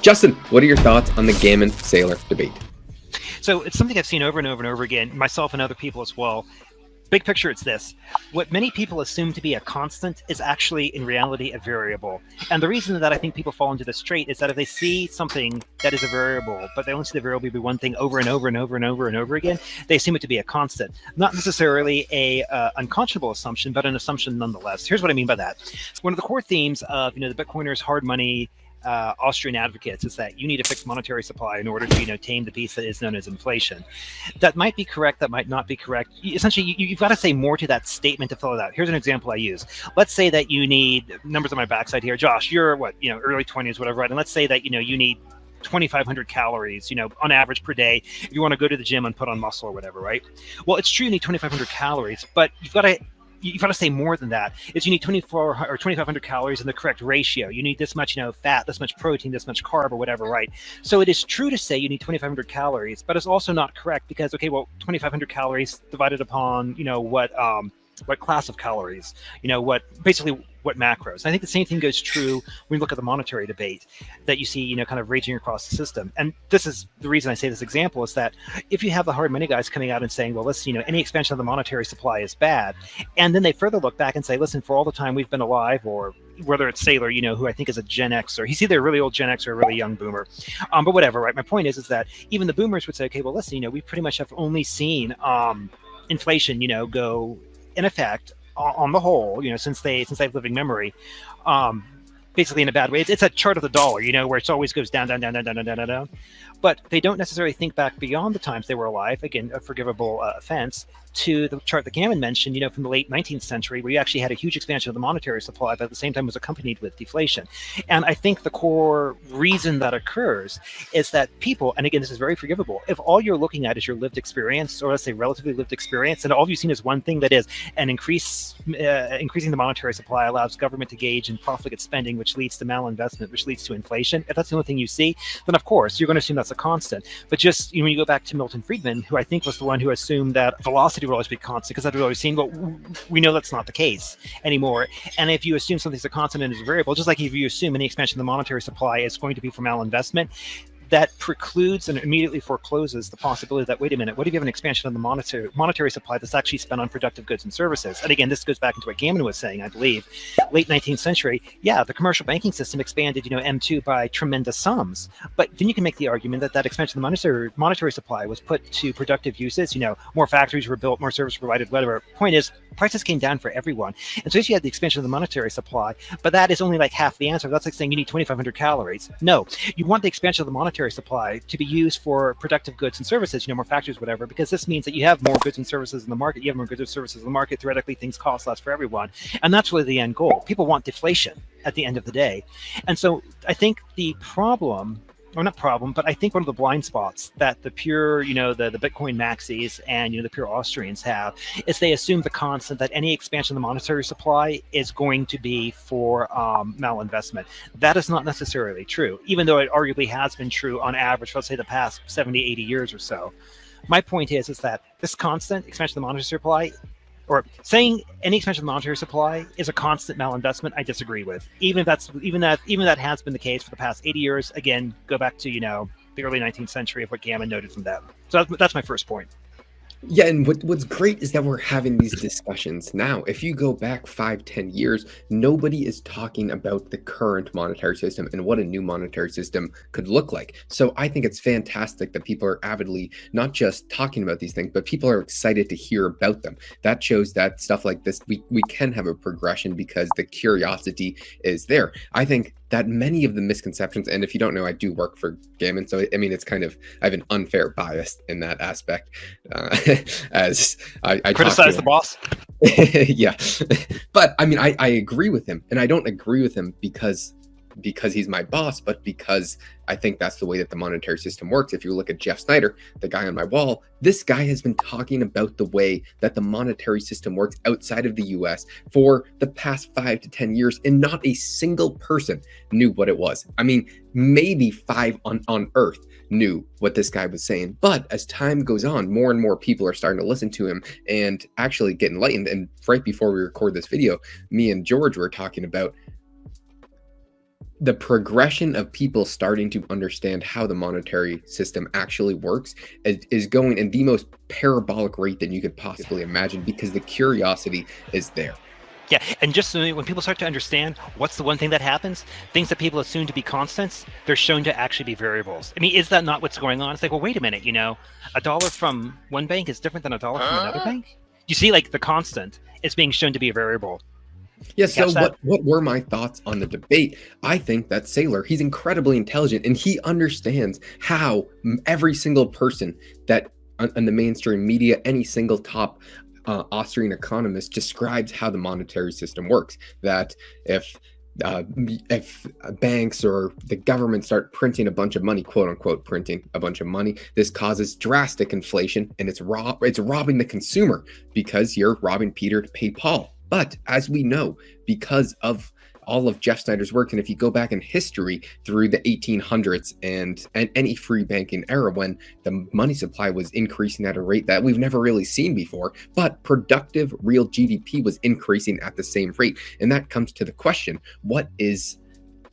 Justin, what are your thoughts on the Gammon-Saylor debate? So it's something I've seen over and over and over again, myself and other people as well. Big picture, it's this. What many people assume to be a constant is actually, in reality, a variable. And the reason that I think people fall into this trait is that if they see something that is a variable, but they only see the variable be one thing over and over and over and over and over again, they assume it to be a constant. Not necessarily a unconscionable assumption, but an assumption nonetheless. Here's what I mean by that. One of the core themes of the Bitcoiners' hard money Austrian advocates is that you need a fixed monetary supply in order to tame the beast that is known as inflation. That might be correct, that might not be correct. Essentially, you've got to say more to that statement to fill it out. Here's an example I use. Let's say that you need numbers on my backside here. Josh, you're what, early 20s, whatever, right? And let's say that you need 2,500 calories, on average per day, if you want to go to the gym and put on muscle or whatever, right? Well, it's true you need 2,500 calories, but you've got to say more than that. Is you need 24 or 2,500 calories in the correct ratio. You need this much, fat, this much protein, this much carb, or whatever, right? So it is true to say you need 2,500 calories, but it's also not correct because, 2,500 calories divided upon, what class of calories, what macros. I think the same thing goes true when you look at the monetary debate that you see, kind of raging across the system. And this is the reason I say this example is that if you have the hard money guys coming out and saying, well, listen, any expansion of the monetary supply is bad. And then they further look back and say, listen, for all the time we've been alive, or whether it's Saylor, who I think is a Gen X, or he's either a really old Gen X or a really young boomer. But whatever, right? My point is that even the boomers would say, okay, well, listen, we pretty much have only seen inflation, go in effect on the whole, since they have living memory, basically in a bad way. It's a chart of the dollar, where it always goes down, down, down, down, down, down, down, down. But they don't necessarily think back beyond the times they were alive. Again, a forgivable offense to the chart that Gammon mentioned, from the late 19th century, where you actually had a huge expansion of the monetary supply, but at the same time was accompanied with deflation. And I think the core reason that occurs is that people, and again, this is very forgivable, if all you're looking at is your lived experience, or let's say relatively lived experience, and all you've seen is one thing, that is an increasing the monetary supply allows government to gauge in profligate spending, which leads to malinvestment, which leads to inflation. If that's the only thing you see, then of course you're going to assume that's a constant. But just when you go back to Milton Friedman, who I think was the one who assumed that velocity will always be constant, because that was always seen, but we know that's not the case anymore. And if you assume something's a constant and is a variable, just like if you assume any expansion of the monetary supply is going to be for malinvestment, that precludes and immediately forecloses the possibility that, wait a minute, what if you have an expansion of the monetary supply that's actually spent on productive goods and services? And again, this goes back into what Gammon was saying, I believe. Late 19th century, the commercial banking system expanded, M2 by tremendous sums. But then you can make the argument that that expansion of the monetary supply was put to productive uses. More factories were built, more services provided, whatever. Point is, prices came down for everyone. And so if you had the expansion of the monetary supply, but that is only like half the answer. That's like saying you need 2,500 calories. No, you want the expansion of the monetary supply to be used for productive goods and services, more factories, whatever, because this means that you have more goods and services in the market. You have more goods and services in the market. Theoretically, things cost less for everyone. And that's really the end goal. People want deflation at the end of the day. And so I think the problem, or not problem, but I think one of the blind spots that the pure, the Bitcoin maxis and, the pure Austrians have is they assume the constant that any expansion of the monetary supply is going to be for malinvestment. That is not necessarily true, even though it arguably has been true on average, let's say the past 70, 80 years or so. My point is that this constant expansion of the monetary supply, or saying any expansion of the monetary supply is a constant malinvestment, I disagree with. Even that has been the case for the past 80 years. Again, go back to the early 19th century of what Gammon noted from that. So that's my first point. Yeah, and what's great is that we're having these discussions now. If you go back 5-10 years, nobody is talking about the current monetary system and what a new monetary system could look like. So I think it's fantastic that people are avidly not just talking about these things, but people are excited to hear about them. That shows that stuff like this, we can have a progression because the curiosity is there. I think that many of the misconceptions, and if you don't know, I do work for Gammon, so I mean, it's kind of, I have an unfair bias in that aspect, as I criticize the boss. Yeah, but I mean, I agree with him, and I don't agree with him because he's my boss, but because I think that's the way that the monetary system works. If you look at Jeff Snyder, the guy on my wall, this guy has been talking about the way that the monetary system works outside of the US for the past 5 to 10 years, and not a single person knew what it was. I mean, maybe 5 on Earth knew what this guy was saying. But as time goes on, more and more people are starting to listen to him and actually get enlightened. And right before we record this video, me and George were talking about the progression of people starting to understand how the monetary system actually works is going in the most parabolic rate that you could possibly imagine because the curiosity is there. Yeah, and just so when people start to understand what's the one thing that happens, things that people assume to be constants, they're shown to actually be variables. I mean, is that not what's going on? It's like, well, wait a minute, a dollar from one bank is different than a dollar from another bank. You see, like the constant is being shown to be a variable. Yeah, so Catch that? what were my thoughts on the debate? I think that Saylor, he's incredibly intelligent and he understands how every single person that on the mainstream media, any single top Austrian economist describes how the monetary system works. That if banks or the government start printing a bunch of money, quote unquote, printing a bunch of money, this causes drastic inflation, and it's robbing the consumer because you're robbing Peter to pay Paul. But as we know, because of all of Jeff Snyder's work, and if you go back in history through the 1800s and any free banking era when the money supply was increasing at a rate that we've never really seen before, but productive real GDP was increasing at the same rate. And that comes to the question, what is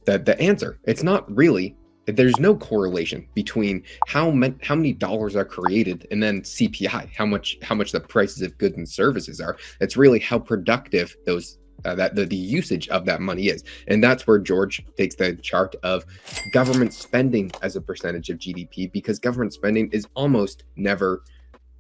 the answer? It's not really. There's no correlation between how many dollars are created and then CPI, how much the prices of goods and services are. It's really how productive those that the usage of that money is. And that's where George takes the chart of government spending as a percentage of GDP, because government spending is almost never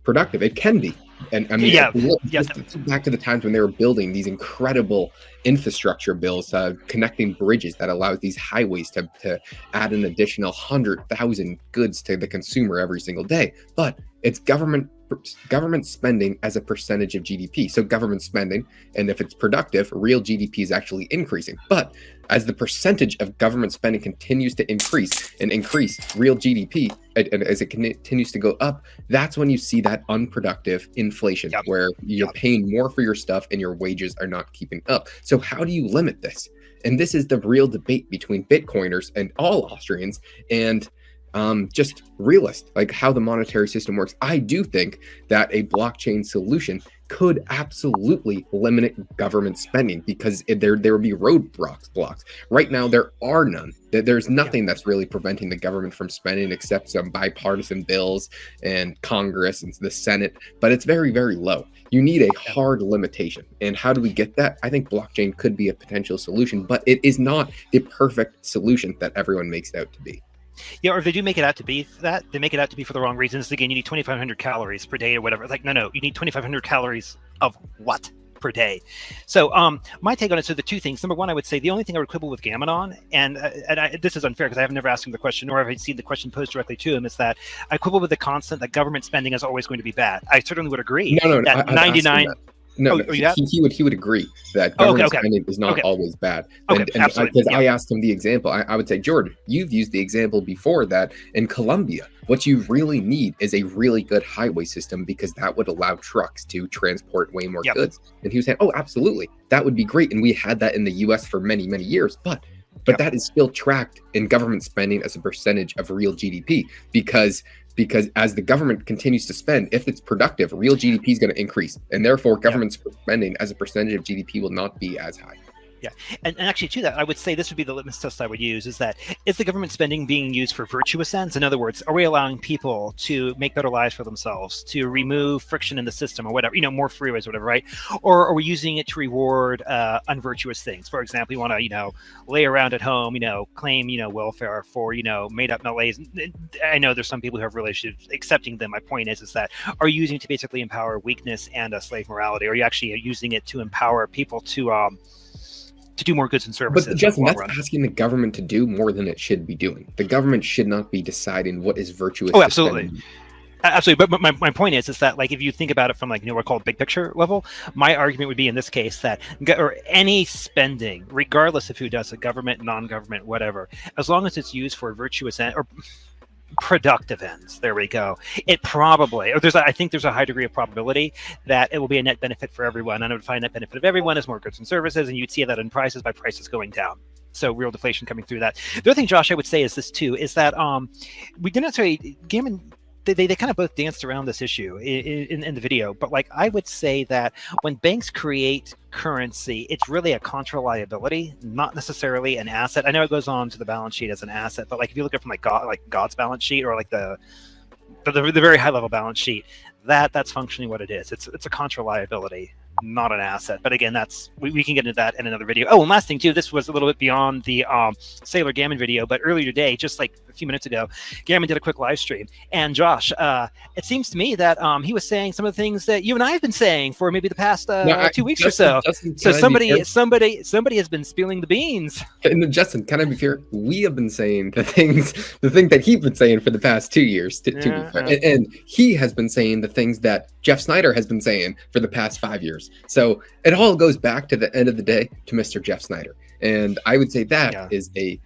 productive. It can be. And I mean, back to the times when they were building these incredible infrastructure bills, connecting bridges that allows these highways to add an additional 100,000 goods to the consumer every single day. But it's government spending as a percentage of GDP. So government spending, and if it's productive, real GDP is actually increasing. But as the percentage of government spending continues to increase, real GDP, and as it continues to go up, that's when you see that unproductive inflation, where you're paying more for your stuff and your wages are not keeping up. So how do you limit this? And this is the real debate between Bitcoiners and all Austrians and just realist, like how the monetary system works. I do think that a blockchain solution could absolutely limit government spending because there would be roadblocks. Right now, there are none. There's nothing that's really preventing the government from spending except some bipartisan bills and Congress and the Senate, but it's very, very low. You need a hard limitation. And how do we get that? I think blockchain could be a potential solution, but it is not the perfect solution that everyone makes it out to be. Yeah, or if they do make it out to be that, they make it out to be for the wrong reasons. Again, you need 2,500 calories per day or whatever. Like, no, you need 2,500 calories of what per day? So my take on it, so the two things. Number one, I would say the only thing I would quibble with Gammon on, and this is unfair because I have never asked him the question, nor have I seen the question posed directly to him, is that I quibble with the constant that government spending is always going to be bad. I certainly would agree that 99... He would agree that government spending is not always bad. I asked him the example. I would say, Jordan, you've used the example before that in Colombia, what you really need is a really good highway system because that would allow trucks to transport way more goods. And he was saying, oh, absolutely, that would be great. And we had that in the US for many, many years. But that is still tracked in government spending as a percentage of real GDP because as the government continues to spend, if it's productive, real GDP is going to increase. And therefore, government spending as a percentage of GDP will not be as high. Yeah, and actually to that, I would say this would be the litmus test I would use, is that is the government spending being used for virtuous ends? In other words, are we allowing people to make better lives for themselves, to remove friction in the system or whatever, more freeways or whatever, right? Or are we using it to reward unvirtuous things? For example, you want to, lay around at home, claim, welfare for, made up malaise. I know there's some people who have relationships accepting them. My point is that are you using it to basically empower weakness and a slave morality? Or are you actually using it to empower people to do more goods and services? But Justin, that's asking the government to do more than it should be doing. The government should not be deciding what is virtuous. Oh, absolutely. Absolutely. But my point is that, like, if you think about it from, like, what I call big picture level, my argument would be in this case that or any spending, regardless of who does it, government, non-government, whatever, as long as it's used for virtuous end or productive ends, there we go, it probably, or I think there's a high degree of probability that it will be a net benefit for everyone. And I would find net benefit of everyone as more goods and services, and you'd see that in prices by prices going down. So real deflation coming through that. The other thing, Josh, I would say is this too, is that we didn't necessarily, Gammon they kind of both danced around this issue in the video. But like, I would say that when banks create currency, it's really a contra liability, not necessarily an asset. I know it goes on to the balance sheet as an asset, but like if you look at it from God's balance sheet, or like the very high level balance sheet, that's functionally what it is. It's a contra liability, not an asset. But again, we can get into that in another video. Oh, and last thing too, this was a little bit beyond the Saylor Gammon video, but earlier today, just like a few minutes ago, Gammon did a quick live stream, and Josh, it seems to me that he was saying some of the things that you and I have been saying for maybe the past 2 weeks or so. So somebody has been spilling the beans. And Justin, can I be fair? We have been saying the thing that he's been saying for the past 2 years. To be fair, and he has been saying the things that Jeff Snyder has been saying for the past 5 years. So it all goes back to the end of the day to Mr. Jeff Snyder, and I would say that is a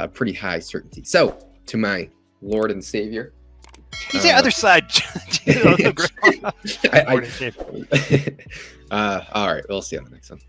pretty high certainty. So to my Lord and Savior, he's the other side. All right, we'll see you on the next one.